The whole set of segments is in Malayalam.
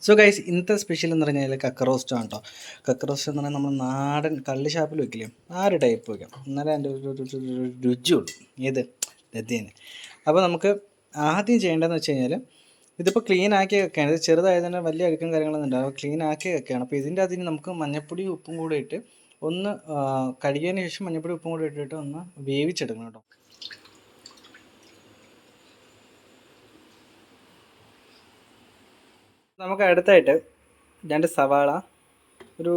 സോ ഗൈസ്, ഇന്നത്തെ സ്പെഷ്യൽ എന്ന് പറഞ്ഞാൽ കക്ക റോസ്റ്റാണ് കേട്ടോ. കക്ക റോസ്റ്റ് എന്ന് പറഞ്ഞാൽ നമ്മൾ നാടൻ കള്ള് ഷാപ്പിൽ വെക്കില്ലേ, ആ ഒരു ടൈപ്പ് വെക്കാം. എന്നാലേ അതിൻ്റെ ഒരു രുചിയുള്ളൂ. ഏത് ലദ്യേന്. അപ്പോൾ നമുക്ക് ആദ്യം ചെയ്യേണ്ടതെന്ന് വെച്ച് കഴിഞ്ഞാൽ, ഇതിപ്പോൾ ക്ലീൻ ആക്കി വെക്കുകയാണ്. ഇത് ചെറുതായത് തന്നെ വലിയ അഴുക്കും കാര്യങ്ങളൊന്നും ഉണ്ടാവും. അപ്പോൾ ക്ലീൻ ആക്കി വെക്കുകയാണ്. അപ്പോൾ ഇതിൻ്റെ അതിന് നമുക്ക് മഞ്ഞപ്പൊടി ഉപ്പും കൂടെ ഇട്ട് ഒന്ന് കഴുകിയതിന് ശേഷം മഞ്ഞപ്പൊടി ഉപ്പും കൂടെ ഇട്ടിട്ട് ഒന്ന് വേവിച്ചെടുക്കണം കേട്ടോ. നമുക്ക് അടുത്തായിട്ട് 2 സവാള, ഒരു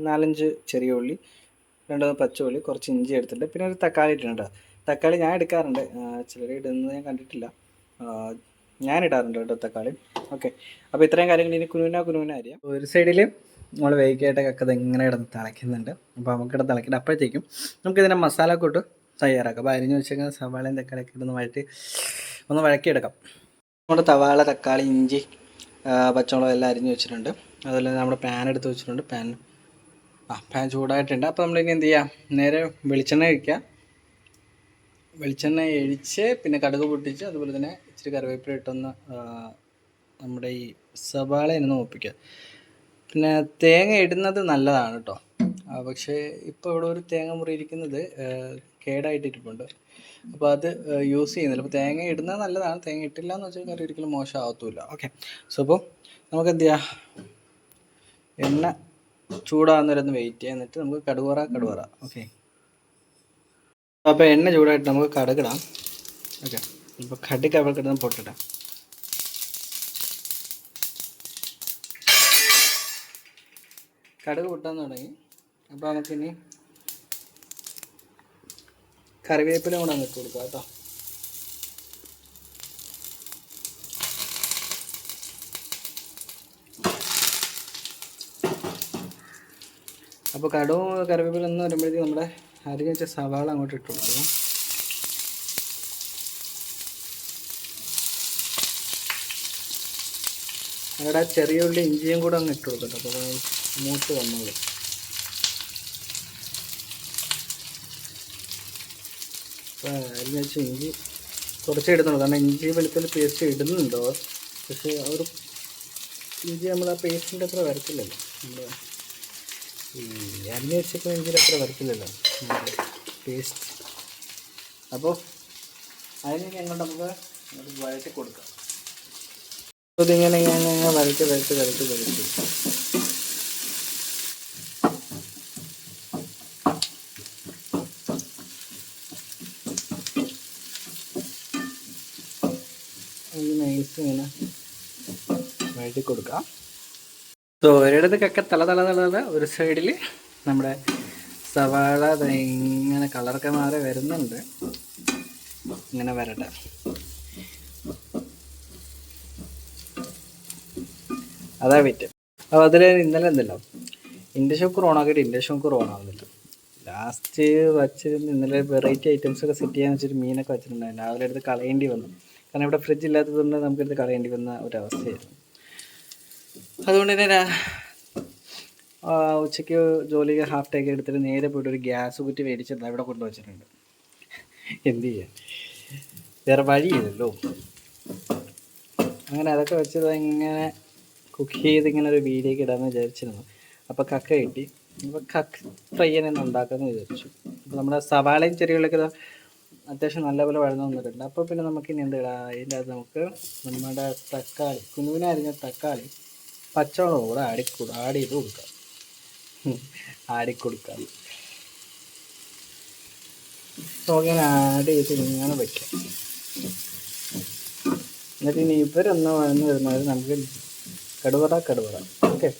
4-5 ചെറിയ ഉള്ളി, 2 പച്ചമുള്ളി, കുറച്ച് ഇഞ്ചി എടുത്തിട്ടുണ്ട്. പിന്നെ ഒരു തക്കാളി ഇട്ടിട്ടുണ്ട്. തക്കാളി ഞാൻ എടുക്കാറുണ്ട്, ചിലർ ഇടുന്നത് ഞാൻ കണ്ടിട്ടില്ല. ഞാൻ ഇടാറുണ്ട് കേട്ടോ തക്കാളി. ഓക്കെ, അപ്പോൾ ഇത്രയും കാര്യങ്ങൾ ഇനി കുനുകുന അറിയാം. ഒരു സൈഡിൽ നമ്മൾ വേവിക്കായിട്ട് കക്കത് എങ്ങനെ കിടന്ന് തിളയ്ക്കുന്നുണ്ട്. അപ്പോൾ നമുക്ക് കിടന്ന് തിളക്കിയിട്ട് അപ്പോഴത്തേക്കും നമുക്കിതിനെ മസാല കൂട്ട് തയ്യാറാക്കാം. അപ്പോൾ അരിഞ്ഞ് വെച്ചേക്കുന്ന സവാളയും തക്കാളിയൊക്കെ ഇടുന്ന ഒന്ന് വഴക്കിയെടുക്കാം. നമ്മുടെ സവാള, തക്കാളി, ഇഞ്ചി, പച്ചമുളക് എല്ലാം അരിഞ്ഞ് വെച്ചിട്ടുണ്ട്. അതുപോലെ നമ്മുടെ പാൻ എടുത്ത് വെച്ചിട്ടുണ്ട്. പാൻ ചൂടായിട്ടുണ്ട്. അപ്പോൾ നമ്മളിനി എന്ത് ചെയ്യാം, നേരെ വെളിച്ചെണ്ണ ഒഴിക്കുക. വെളിച്ചെണ്ണ ഒഴിച്ച് പിന്നെ കടുക് പൊട്ടിച്ച് അതുപോലെ തന്നെ ഇച്ചിരി കറിവേപ്പില ഇട്ടൊന്ന് നമ്മുടെ ഈ സവാളയൊന്ന് ഒപ്പിക്കുക. പിന്നെ തേങ്ങ ഇടുന്നത് നല്ലതാണ് കേട്ടോ. പക്ഷേ ഇപ്പോൾ ഇവിടെ ഒരു തേങ്ങ മുറി ഇരിക്കുന്നത് കേടായിട്ടിരിപ്പുണ്ട്. അപ്പോൾ അത് യൂസ് ചെയ്യുന്നില്ല. അപ്പോൾ തേങ്ങ ഇടുന്നത് നല്ലതാണ്. തേങ്ങ ഇട്ടില്ല എന്ന് വെച്ചാൽ കറി ഒരിക്കലും മോശമാകത്തുമില്ല. ഓക്കെ, സോ അപ്പോൾ നമുക്ക് എന്ത് ചെയ്യാം, എണ്ണ ചൂടാകുന്നവരൊന്ന് വെയിറ്റ് ചെയ്യാം. എന്നിട്ട് നമുക്ക് കടുവറ. ഓക്കെ, അപ്പോൾ എണ്ണ ചൂടായിട്ട് നമുക്ക് കടുകിടാം. ഓക്കെ, ഇപ്പോൾ കടുക് അവിടെ കിടന്ന് പൊട്ടിടാം. കടുക് പൊട്ടാൻ തുടങ്ങി. അപ്പോൾ നമുക്കിനി കറിവേപ്പില കൂടെ അങ്ങ് ഇട്ട് കൊടുക്കാം കേട്ടോ. അപ്പോൾ കടുവും കറിവേപ്പില എന്ന് വരുമ്പോഴത്തേക്കും നമ്മുടെ അരിഞ്ഞ് വെച്ച സവാള അങ്ങോട്ട് ഇട്ട് കൊടുക്കുക. അവിടെ ചെറിയ ഉള്ളി ഇഞ്ചിയും കൂടെ അങ്ങ് ഇട്ട് കൊടുക്കട്ടെ. അപ്പോൾ മൂത്ത് വന്നോളൂ. അപ്പോൾ അരിഞ്ഞ് വെച്ച ഇഞ്ചി കുറച്ച് ഇടുന്നുള്ളൂ, കാരണം ഇഞ്ചി വെളുത്തുള്ളി പേസ്റ്റ് ഇടുന്നുണ്ടോ, പക്ഷേ ആ ഒരു ഇഞ്ചി നമ്മൾ ആ പേസ്റ്റിൻ്റെ അത്ര വരത്തില്ലല്ലോ. നമ്മൾ ഈ അരിഞ്ഞ് വെച്ചപ്പോൾ ഇഞ്ചിയുടെ അത്ര വരത്തില്ലല്ലോ പേസ്റ്റ്. അപ്പോൾ അതിനൊക്കെ അങ്ങോട്ട് നമുക്ക് വഴറ്റി കൊടുക്കാം. അപ്പോൾ ഇതിങ്ങനെ വരട്ടി നൈസ് ഇങ്ങനെ വഴറ്റി കൊടുക്കാം. സോ ഒരിടത്തൊക്കെ തല ഒരു സൈഡിൽ നമ്മുടെ സവാള ഇങ്ങനെ കളറൊക്കെ മാറി വരുന്നുണ്ട്. ഇങ്ങനെ വരട്ടെ. അതാ വെയിറ്റ്. അപ്പോൾ അതിൽ ഇന്നലെ എന്തല്ലോ ഇൻഡക്ഷൻ കുക്കർ ഓണാക്കിയിട്ട് ഇൻഡക്ഷൻ കുക്കർ ഓണാവുന്നില്ല. ലാസ്റ്റ് വച്ചിരുന്ന് ഇന്നലെ വെറൈറ്റി ഐറ്റംസൊക്കെ സെറ്റ് ചെയ്യാന്ന് വെച്ചിട്ട് മീനൊക്കെ വെച്ചിട്ടുണ്ടായിരുന്നു. രാവിലെ എടുത്ത് കളയേണ്ടി വന്നു, കാരണം ഇവിടെ ഫ്രിഡ്ജ് ഇല്ലാത്തതുകൊണ്ട് നമുക്കെടുത്ത് കളയേണ്ടി വന്ന ഒരവസ്ഥയായിരുന്നു. അതുകൊണ്ട് തന്നെ ഉച്ചയ്ക്ക് ജോലിക്ക് ഹാഫ് ടേക്ക് എടുത്തിട്ട് നേരെ പോയിട്ട് ഒരു ഗ്യാസ് കുറ്റി മേടിച്ചിട്ട് ഇവിടെ കൊണ്ടുവച്ചിട്ടുണ്ട്. എന്ത് ചെയ്യാൻ, വേറെ വഴിയില്ലല്ലോ. അങ്ങനെ അതൊക്കെ വെച്ചത് ഇങ്ങനെ കുക്ക് ചെയ്തിങ്ങനെ ഒരു വീഡിയോക്ക് ഇടാമെന്ന് വിചാരിച്ചിരുന്നു. അപ്പോൾ കക്ക കിട്ടി. അപ്പോൾ കക്ക ഫ്രൈ തന്നെ ഉണ്ടാക്കാമെന്ന് വിചാരിച്ചു. അപ്പോൾ നമ്മുടെ സവാളയും ചെറിയുള്ളൊക്കെ അത്യാവശ്യം നല്ലപോലെ വഴന്നു വന്നിട്ടുണ്ട്. അപ്പോൾ പിന്നെ നമുക്കിനി എന്തിടാം, അതിൻ്റെ അത് നമുക്ക് നമ്മുടെ തക്കാളി, കുനുകുന അരിഞ്ഞ തക്കാളി, പച്ചമുളക് കൂടെ ആഡ് ചെയ്ത് കൊടുക്കാം. അങ്ങനെ ആഡ് ചെയ്ത് ഇങ്ങനെ വയ്ക്കാം. എന്നിട്ട് ഇനി ഇവരൊന്ന് വഴന്ന് വരുന്നത് നമുക്ക് കടുവറ. ഓക്കെ,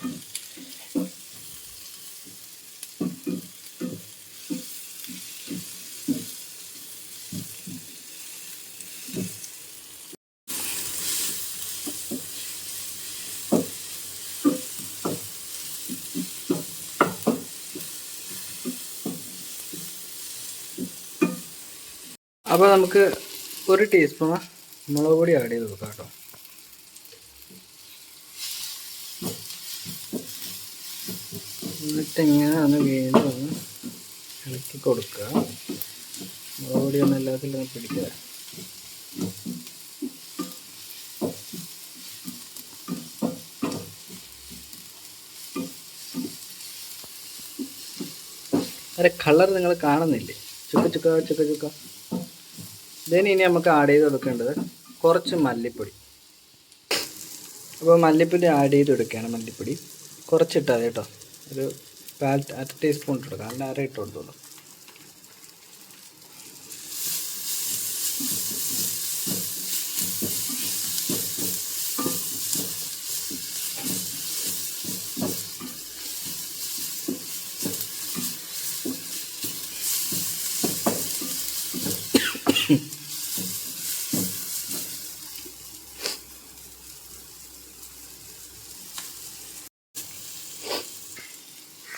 അപ്പോൾ നമുക്ക് 1 ടീസ്പൂൺ മുളക് പൊടി ആഡ് ചെയ്ത് കൊടുക്കാം കേട്ടോ. എന്നിട്ടിങ്ങനെ വീണ്ടും ഇളക്കി കൊടുക്കുക. മുളക് പൊടി ഒന്നും എല്ലാത്തിലും പിടിക്കുക. അതിൻ്റെ കളർ നിങ്ങൾ കാണുന്നില്ലേ? ചുക്ക ചുക്ക ചുക്ക ചുക്ക. ഇതിന് ഇനി നമുക്ക് ആഡ് ചെയ്ത് കൊടുക്കേണ്ടത് കുറച്ച് മല്ലിപ്പൊടി. അപ്പോൾ മല്ലിപ്പൊടി ആഡ് ചെയ്ത് കൊടുക്കുകയാണ്. മല്ലിപ്പൊടി കുറച്ചിട്ടാൽ മതി കേട്ടോ. ഒരു അര ടീസ്പൂൺ ഇട്ട് കൊടുക്കാം, അല്ല അര ഇട്ട് കൊടുത്തോളൂ.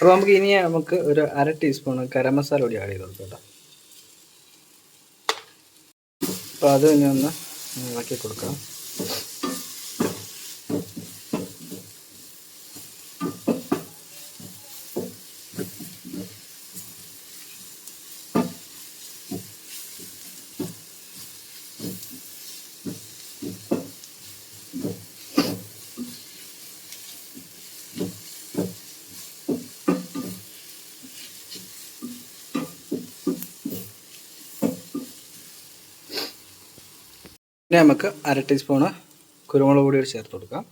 അപ്പോൾ നമുക്ക് ഒരു അര ടീസ്പൂൺ ഗരം മസാല കൂടി ആഡ് ചെയ്ത് കൊടുക്കാം കേട്ടോ. അപ്പോൾ അത് ഇനി ഒന്ന് ഇളക്കി കൊടുക്കാം. ഇനി നമുക്ക് അര ടീസ്പൂണ് കുരുമുളക് പൊടി ചേർത്ത് കൊടുക്കാം.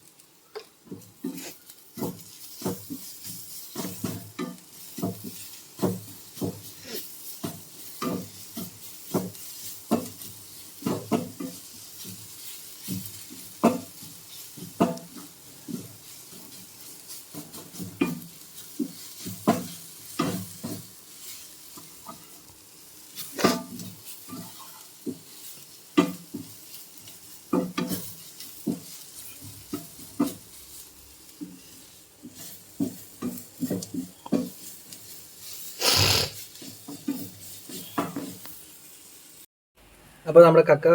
അപ്പോൾ നമ്മുടെ കക്ക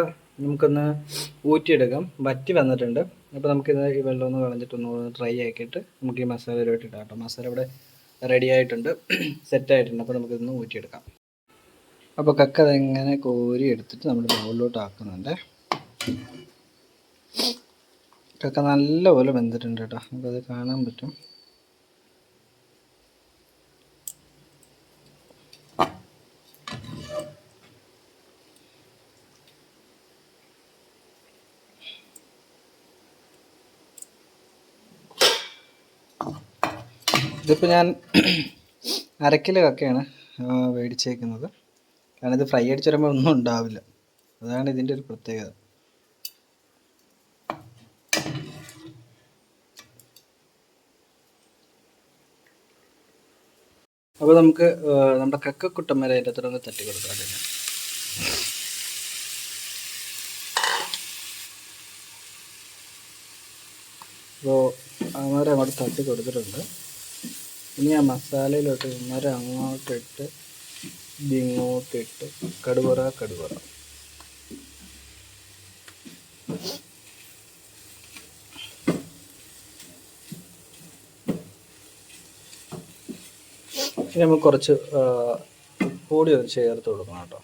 നമുക്കൊന്ന് ഊറ്റിയെടുക്കാം. വറ്റി വന്നിട്ടുണ്ട്. അപ്പോൾ നമുക്കിത് ഈ വെള്ളം ഒന്ന് കളഞ്ഞിട്ടൊന്ന് ഡ്രൈ ആക്കിയിട്ട് നമുക്ക് ഈ മസാലയിലോട്ട് ഇടാം കേട്ടോ. മസാല ഇവിടെ റെഡി ആയിട്ടുണ്ട്, സെറ്റായിട്ടുണ്ട്. അപ്പോൾ നമുക്കിതൊന്ന് ഊറ്റിയെടുക്കാം. അപ്പോൾ കക്ക അതെങ്ങനെ കോരി എടുത്തിട്ട് നമ്മുടെ ബൗളിലോട്ട് ആക്കുന്നുണ്ട്. കക്ക നല്ലപോലെ വെന്തിട്ടുണ്ട് കേട്ടോ, നമുക്കത് കാണാൻ പറ്റും. ഇതിപ്പോൾ ഞാൻ അരക്കിലോ കക്കയാണ് മേടിച്ചേക്കുന്നത്. കാരണം ഇത് ഫ്രൈ അടിച്ച് വരുമ്പോൾ ഒന്നും ഉണ്ടാവില്ല, അതാണ് ഇതിൻ്റെ ഒരു പ്രത്യേകത. അപ്പോൾ നമുക്ക് നമ്മുടെ കക്കക്കുട്ടൻ വരെ അതിൻ്റെ അത്ര ഒന്ന് തട്ടി കൊടുക്കാം. അതിന് അപ്പോൾ അന്നേരം അങ്ങോട്ട് തട്ടി കൊടുത്തിട്ടുണ്ട്. ഇനി ആ മസാലയിലോട്ട് ഇന്നേരം അങ്ങോട്ടിട്ട് ഇതിങ്ങോട്ടിട്ട് കടുവറ കടുവറ. ഇനി നമുക്ക് കുറച്ച് ഉപ്പുപൊടി ഒന്ന് ചേർത്ത് കൊടുക്കണം കേട്ടോ.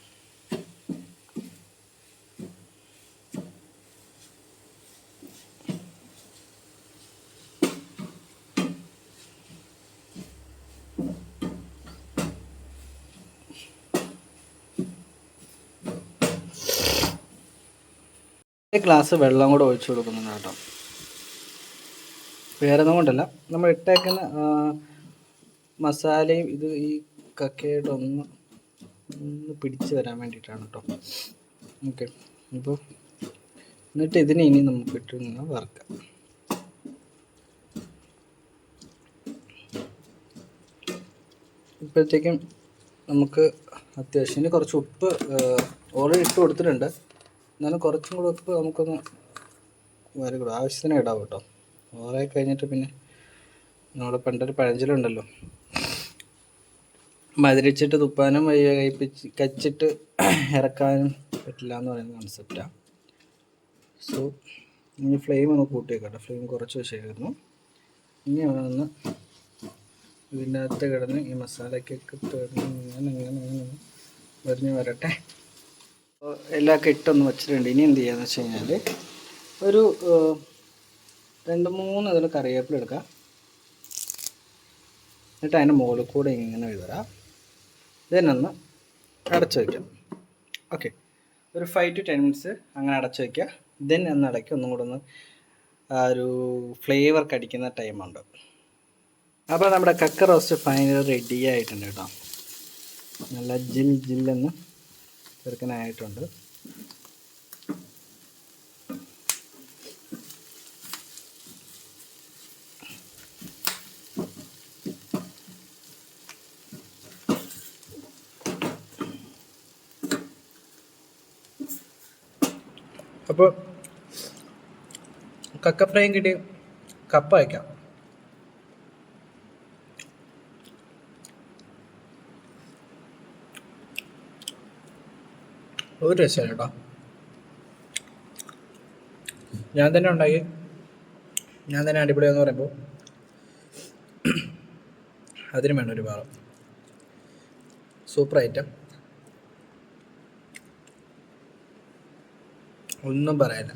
ഗ്ലാസ് വെള്ളം കൂടെ ഒഴിച്ചു കൊടുക്കുന്നുണ്ട് കേട്ടോ. വേറെ ഒന്നും കൊണ്ടല്ല, നമ്മൾ ഇട്ടേക്കുന്ന മസാലയും ഇത് ഈ കക്കയായിട്ടൊന്ന് പിടിച്ച് വരാൻ വേണ്ടിയിട്ടാണ് കേട്ടോ. ഓക്കെ, ഇപ്പോൾ എന്നിട്ട് ഇതിനെ ഇനി നമുക്ക് ഇട്ട് വറുക്കാം. ഇപ്പോഴത്തേക്കും നമുക്ക് അത്യാവശ്യത്തിന് കുറച്ച് ഉപ്പ് ഓൾറെഡി ഇട്ട് കൊടുത്തിട്ടുണ്ട്. എന്നാലും കുറച്ചും കൂടെ ഉപ്പ് നമുക്കൊന്ന് വരകൂടും, ആവശ്യത്തിന് ഇടാവും കേട്ടോ. ഓവറായി കഴിഞ്ഞിട്ട് പിന്നെ നമ്മുടെ പണ്ടൊരു പഴഞ്ചൊല്ലുണ്ടല്ലോ, മധുരിച്ചിട്ട് തുപ്പാനും വയ്യ കച്ചിട്ട് ഇറക്കാനും പറ്റില്ല എന്ന് പറയുന്ന കൺസെപ്റ്റാണ്. സോ ഇനി ഫ്ലെയിം ഒന്ന് കൂട്ടി വെക്കട്ടെ. ഫ്ലെയിം കുറച്ച് വെച്ചായിരുന്നു. ഇനി അവിടെ നിന്ന് ഇതിൻ്റെ അകത്ത് കിടന്ന് ഈ മസാലയ്ക്കൊക്കെ ഇങ്ങനെ വരിഞ്ഞ് വരട്ടെ. എല്ലാം ഇട്ടൊന്ന് വെച്ചിട്ടുണ്ട്. ഇനി എന്ത് ചെയ്യാന്ന് വെച്ച് കഴിഞ്ഞാൽ ഒരു 2-3 ഇതിൽ കറിവേപ്പില എടുക്കാം. എന്നിട്ട് അതിൻ്റെ മുകളിൽ കൂടെ ഇങ്ങനെ വിതറാം. ഇതിനൊന്ന് അടച്ചു വയ്ക്കാം. ഓക്കെ, ഒരു 5 to 10 മിനിറ്റ്സ് അങ്ങനെ അടച്ചു വയ്ക്കുക. ദെൻ എന്നിടയ്ക്ക് ഒന്നും കൂടെ ഒന്ന് ഒരു ഫ്ലേവർ കടിക്കുന്ന ടൈമുണ്ട്. അപ്പോൾ നമ്മുടെ കക്ക റോസ്റ്റ് ഫൈനൽ റെഡി ആയിട്ടുണ്ട് കേട്ടോ. നല്ല ജില്ലെന്ന് ചെറുക്കനായിട്ടുണ്ട്. അപ്പോൾ കക്ക ഫ്രൈയും കിട്ടി, കപ്പ വയ്ക്കാം. ഒരു രസമില്ല കേട്ടോ. ഞാൻ തന്നെ ഉണ്ടാക്കി, ഞാൻ തന്നെ അടിപൊളിയാന്ന് പറയുമ്പോൾ അതിന് വേണം ഒരു ഭാഗം. സൂപ്പർ ഐറ്റം, ഒന്നും പറയാനില്ല.